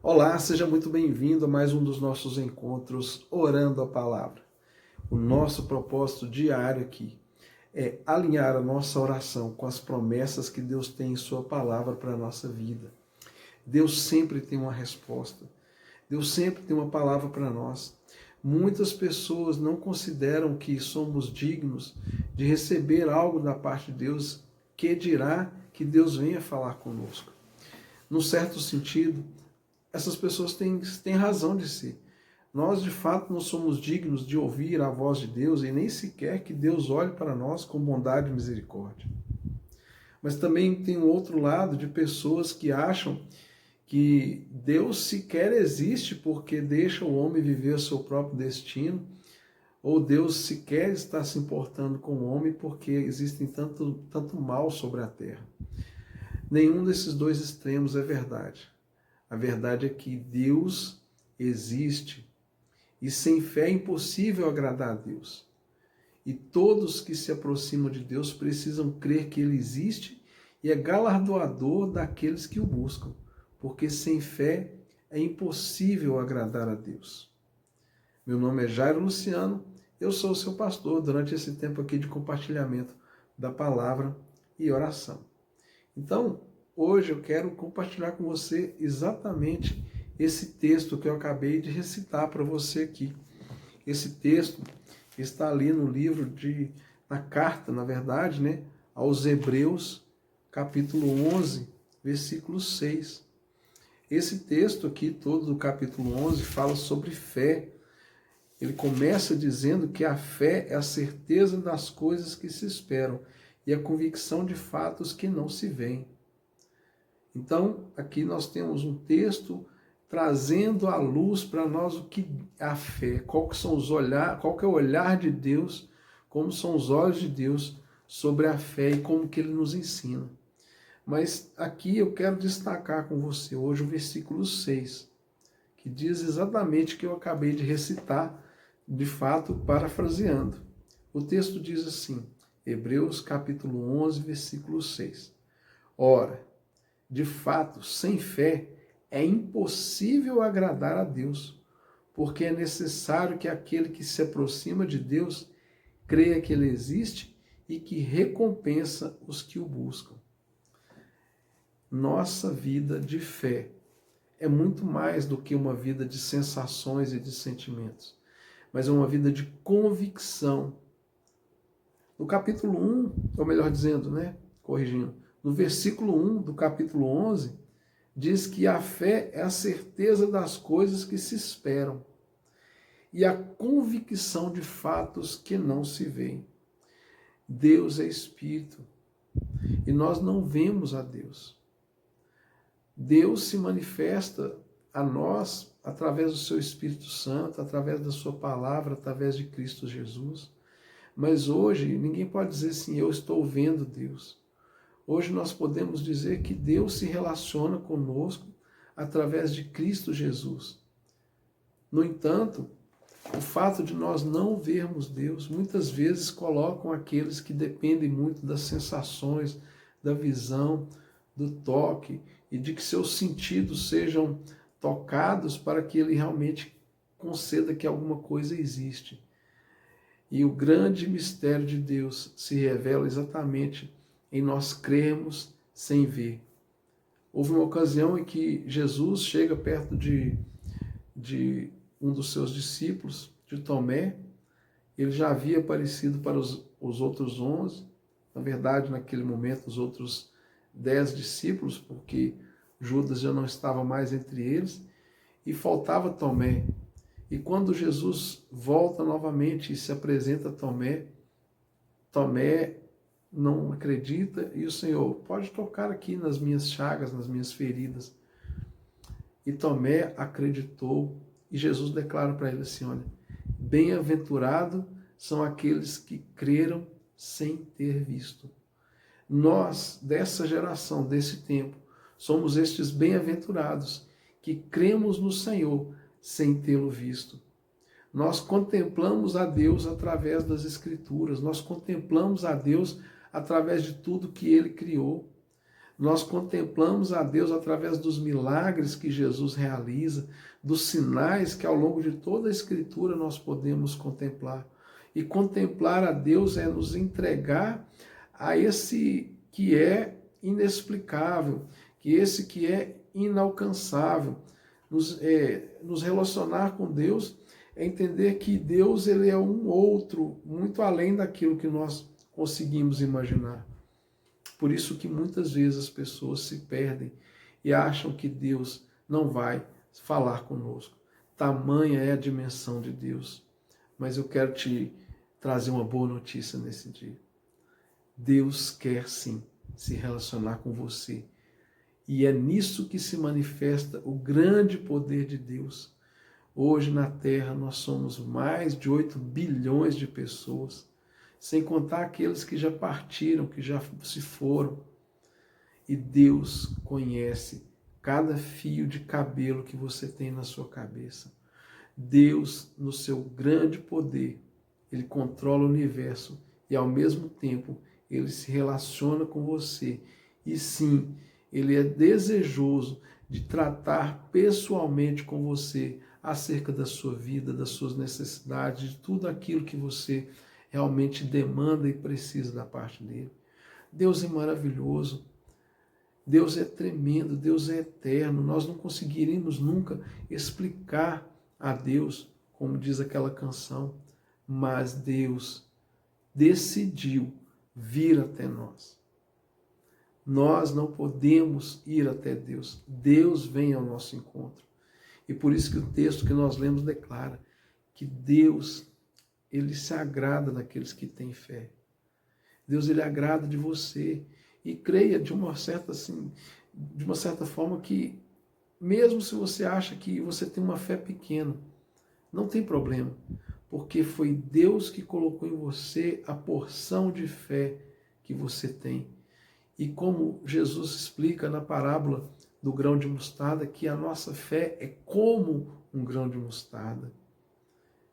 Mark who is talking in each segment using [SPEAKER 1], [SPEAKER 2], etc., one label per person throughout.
[SPEAKER 1] Olá, seja muito bem-vindo a mais um dos nossos encontros Orando a Palavra. O nosso propósito diário aqui é alinhar a nossa oração com as promessas que Deus tem em Sua palavra para a nossa vida. Deus sempre tem uma resposta. Deus sempre tem uma palavra para nós. Muitas pessoas não consideram que somos dignos de receber algo da parte de Deus, que dirá que Deus venha falar conosco. Num certo sentido, essas pessoas têm razão de ser. Nós, de fato, não somos dignos de ouvir a voz de Deus e nem sequer que Deus olhe para nós com bondade e misericórdia. Mas também tem um outro lado de pessoas que acham que Deus sequer existe porque deixa o homem viver o seu próprio destino, ou Deus sequer está se importando com o homem porque existem tanto mal sobre a terra. Nenhum desses dois extremos é verdade. A verdade é que Deus existe e sem fé é impossível agradar a Deus. E todos que se aproximam de Deus precisam crer que Ele existe e é galardoador daqueles que o buscam, porque sem fé é impossível agradar a Deus. Meu nome é Jairo Luciano, eu sou o seu pastor durante esse tempo aqui de compartilhamento da palavra e oração. Então, hoje eu quero compartilhar com você exatamente esse texto que eu acabei de recitar para você aqui. Esse texto está ali no livro na carta, na verdade, né, aos Hebreus, capítulo 11, versículo 6. Esse texto aqui, todo do capítulo 11, fala sobre fé. Ele começa dizendo que a fé é a certeza das coisas que se esperam e a convicção de fatos que não se veem. Então, aqui nós temos um texto trazendo à luz para nós o que é a fé, qual que é o olhar de Deus, como são os olhos de Deus sobre a fé e como que Ele nos ensina. Mas aqui eu quero destacar com você hoje o versículo 6, que diz exatamente o que eu acabei de recitar, de fato, parafraseando. O texto diz assim, Hebreus capítulo 11, versículo 6. Ora, de fato, sem fé é impossível agradar a Deus, porque é necessário que aquele que se aproxima de Deus creia que Ele existe e que recompensa os que o buscam. Nossa vida de fé é muito mais do que uma vida de sensações e de sentimentos, mas é uma vida de convicção. No capítulo 1, ou melhor dizendo, corrigindo, no versículo 1 do capítulo 11, diz que a fé é a certeza das coisas que se esperam e a convicção de fatos que não se veem. Deus é Espírito e nós não vemos a Deus. Deus se manifesta a nós através do seu Espírito Santo, através da sua palavra, através de Cristo Jesus. Mas hoje ninguém pode dizer assim, eu estou vendo Deus. Hoje nós podemos dizer que Deus se relaciona conosco através de Cristo Jesus. No entanto, o fato de nós não vermos Deus muitas vezes colocam aqueles que dependem muito das sensações, da visão, do toque e de que seus sentidos sejam tocados para que Ele realmente conceda que alguma coisa existe. E o grande mistério de Deus se revela exatamente em nós crermos sem ver. Houve uma ocasião em que Jesus chega perto de um dos seus discípulos, de Tomé. Ele já havia aparecido para os outros 11, na verdade, naquele momento, os outros 10 discípulos, porque Judas já não estava mais entre eles, e faltava Tomé. E quando Jesus volta novamente e se apresenta a Tomé, Tomé não acredita e o Senhor, pode tocar aqui nas minhas chagas, nas minhas feridas. E Tomé acreditou e Jesus declara para ele assim, olha, bem-aventurado são aqueles que creram sem ter visto. Nós, dessa geração, desse tempo, somos estes bem-aventurados que cremos no Senhor sem tê-lo visto. Nós contemplamos a Deus através das Escrituras, nós contemplamos a Deus através de tudo que Ele criou. Nós contemplamos a Deus através dos milagres que Jesus realiza, dos sinais que ao longo de toda a Escritura nós podemos contemplar. E contemplar a Deus é nos entregar a esse que é inexplicável, que esse que é inalcançável. Nos relacionar com Deus é entender que Deus ele é um outro, muito além daquilo que nós conseguimos imaginar. Por isso que muitas vezes as pessoas se perdem e acham que Deus não vai falar conosco. Tamanha é a dimensão de Deus. Mas eu quero te trazer uma boa notícia nesse dia. Deus quer sim se relacionar com você. E é nisso que se manifesta o grande poder de Deus. Hoje na Terra nós somos mais de 8 bilhões de pessoas, sem contar aqueles que já partiram, que já se foram. E Deus conhece cada fio de cabelo que você tem na sua cabeça. Deus, no seu grande poder, ele controla o universo e ao mesmo tempo ele se relaciona com você. E sim, ele é desejoso de tratar pessoalmente com você acerca da sua vida, das suas necessidades, de tudo aquilo que você realmente demanda e precisa da parte dele. Deus é maravilhoso, Deus é tremendo, Deus é eterno. Nós não conseguiremos nunca explicar a Deus, como diz aquela canção, mas Deus decidiu vir até nós. Nós não podemos ir até Deus. Deus vem ao nosso encontro. E por isso que o texto que nós lemos declara que Deus, ele se agrada daqueles que têm fé. Deus, ele agrada de você. E creia de uma certa forma que, mesmo se você acha que você tem uma fé pequena, não tem problema, porque foi Deus que colocou em você a porção de fé que você tem. E como Jesus explica na parábola do grão de mostarda, que a nossa fé é como um grão de mostarda.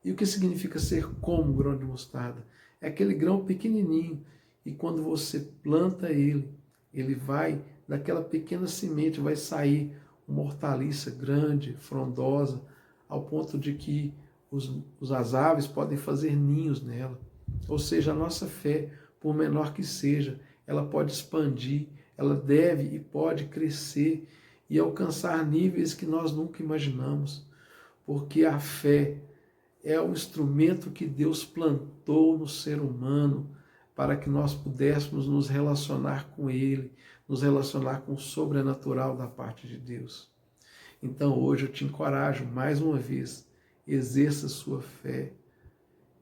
[SPEAKER 1] E o que significa ser como um grão de mostarda? É aquele grão pequenininho, e quando você planta ele, ele vai, daquela pequena semente, vai sair uma hortaliça grande, frondosa, ao ponto de que as aves podem fazer ninhos nela. Ou seja, a nossa fé, por menor que seja, ela pode expandir, ela deve e pode crescer e alcançar níveis que nós nunca imaginamos, porque a fé é o instrumento que Deus plantou no ser humano para que nós pudéssemos nos relacionar com Ele, nos relacionar com o sobrenatural da parte de Deus. Então hoje eu te encorajo mais uma vez, exerça sua fé,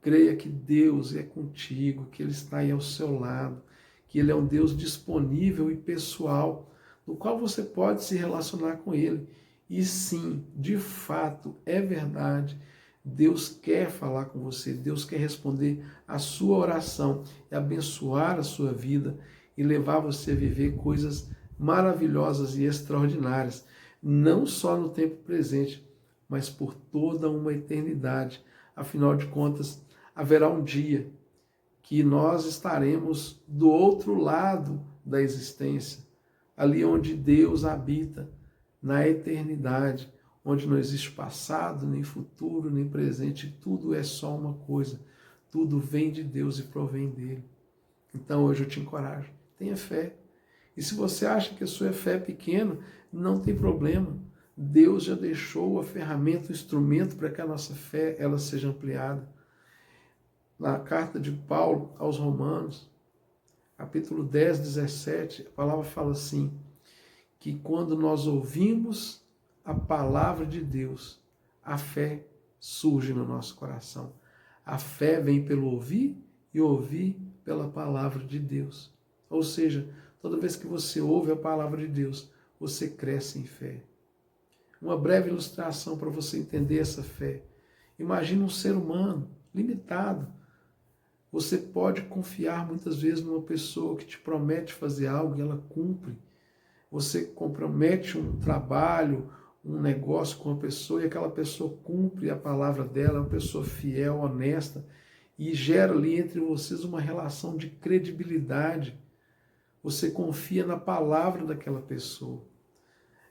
[SPEAKER 1] creia que Deus é contigo, que Ele está aí ao seu lado, que Ele é um Deus disponível e pessoal, no qual você pode se relacionar com Ele. E sim, de fato, é verdade, Deus quer falar com você, Deus quer responder a sua oração, e abençoar a sua vida e levar você a viver coisas maravilhosas e extraordinárias, não só no tempo presente, mas por toda uma eternidade. Afinal de contas, haverá um dia que nós estaremos do outro lado da existência, ali onde Deus habita, na eternidade, onde não existe passado, nem futuro, nem presente, tudo é só uma coisa, tudo vem de Deus e provém dele. Então hoje eu te encorajo, tenha fé. E se você acha que a sua fé é pequena, não tem problema. Deus já deixou a ferramenta, o instrumento para que a nossa fé ela seja ampliada. Na carta de Paulo aos Romanos, capítulo 10, 17, a palavra fala assim, que quando nós ouvimos a palavra de Deus, a fé surge no nosso coração. A fé vem pelo ouvir e ouvir pela palavra de Deus. Ou seja, toda vez que você ouve a palavra de Deus, você cresce em fé. Uma breve ilustração para você entender essa fé. Imagina um ser humano limitado. Você pode confiar muitas vezes numa pessoa que te promete fazer algo e ela cumpre. Você compromete um trabalho, um negócio com uma pessoa e aquela pessoa cumpre a palavra dela, é uma pessoa fiel, honesta, e gera ali entre vocês uma relação de credibilidade. você confia na palavra daquela pessoa.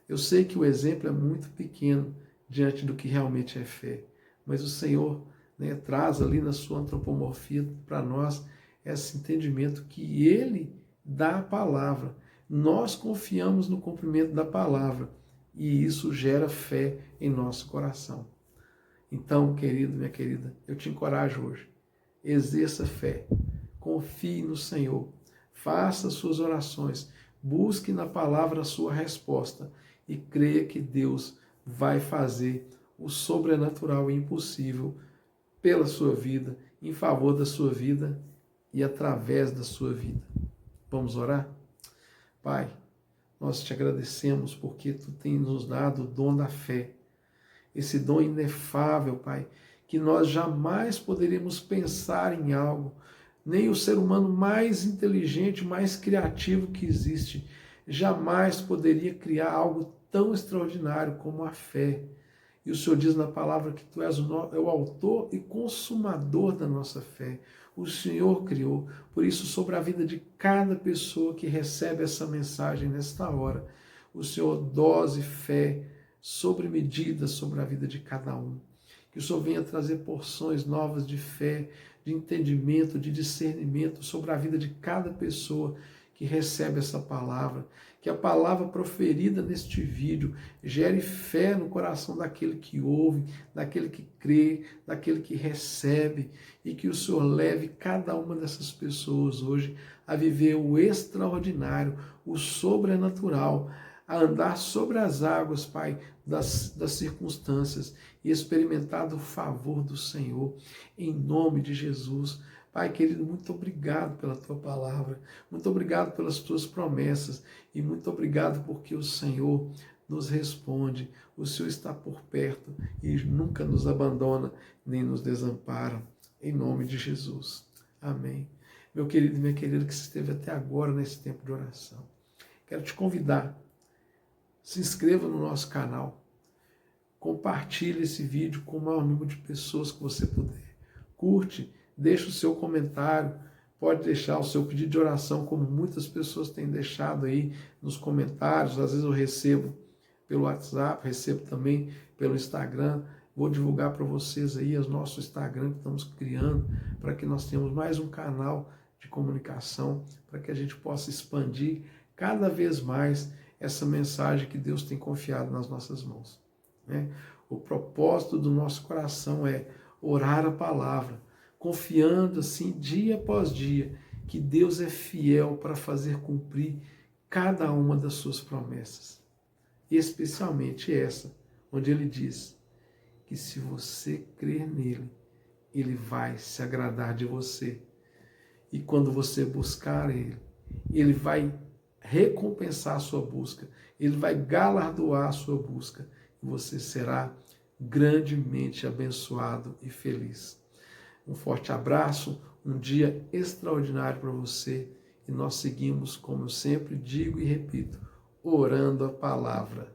[SPEAKER 1] Eu sei que o exemplo é muito pequeno diante do que realmente é fé, mas o Senhor, né, traz ali na sua antropomorfia para nós esse entendimento que Ele dá a palavra. Nós confiamos no cumprimento da palavra e isso gera fé em nosso coração. Então, querido, minha querida, eu te encorajo hoje. Exerça fé, confie no Senhor, faça suas orações, busque na palavra a sua resposta e creia que Deus vai fazer o sobrenatural e impossível pela sua vida, em favor da sua vida e através da sua vida. Vamos orar? Pai, nós te agradecemos porque tu tens nos dado o dom da fé, esse dom inefável, Pai, que nós jamais poderíamos pensar em algo, nem o ser humano mais inteligente, mais criativo que existe, jamais poderia criar algo tão extraordinário como a fé. E o Senhor diz na palavra que tu és o autor e consumador da nossa fé. O Senhor criou. Por isso, sobre a vida de cada pessoa que recebe essa mensagem nesta hora, o Senhor dose fé sobre medida sobre a vida de cada um. Que o Senhor venha trazer porções novas de fé, de entendimento, de discernimento sobre a vida de cada pessoa que recebe essa palavra. Que a palavra proferida neste vídeo gere fé no coração daquele que ouve, daquele que crê, daquele que recebe, e que o Senhor leve cada uma dessas pessoas hoje a viver o extraordinário, o sobrenatural, a andar sobre as águas, Pai, das circunstâncias e experimentar o favor do Senhor, em nome de Jesus. Pai querido, muito obrigado pela tua palavra, muito obrigado pelas tuas promessas e muito obrigado porque o Senhor nos responde, o Senhor está por perto e nunca nos abandona nem nos desampara, em nome de Jesus. Amém. Meu querido e minha querida que esteve até agora nesse tempo de oração, quero te convidar, se inscreva no nosso canal, compartilhe esse vídeo com o maior número de pessoas que você puder, curte, deixe o seu comentário, pode deixar o seu pedido de oração, como muitas pessoas têm deixado aí nos comentários. Às vezes eu recebo pelo WhatsApp, recebo também pelo Instagram. Vou divulgar para vocês aí o nosso Instagram que estamos criando, para que nós tenhamos mais um canal de comunicação, para que a gente possa expandir cada vez mais essa mensagem que Deus tem confiado nas nossas mãos, né? O propósito do nosso coração é orar a palavra, confiando assim dia após dia que Deus é fiel para fazer cumprir cada uma das suas promessas. E especialmente essa, onde ele diz que se você crer nele, ele vai se agradar de você. E quando você buscar ele, ele vai recompensar a sua busca, ele vai galardoar a sua busca e você será grandemente abençoado e feliz. Um forte abraço, um dia extraordinário para você e nós seguimos, como eu sempre digo e repito, orando a palavra.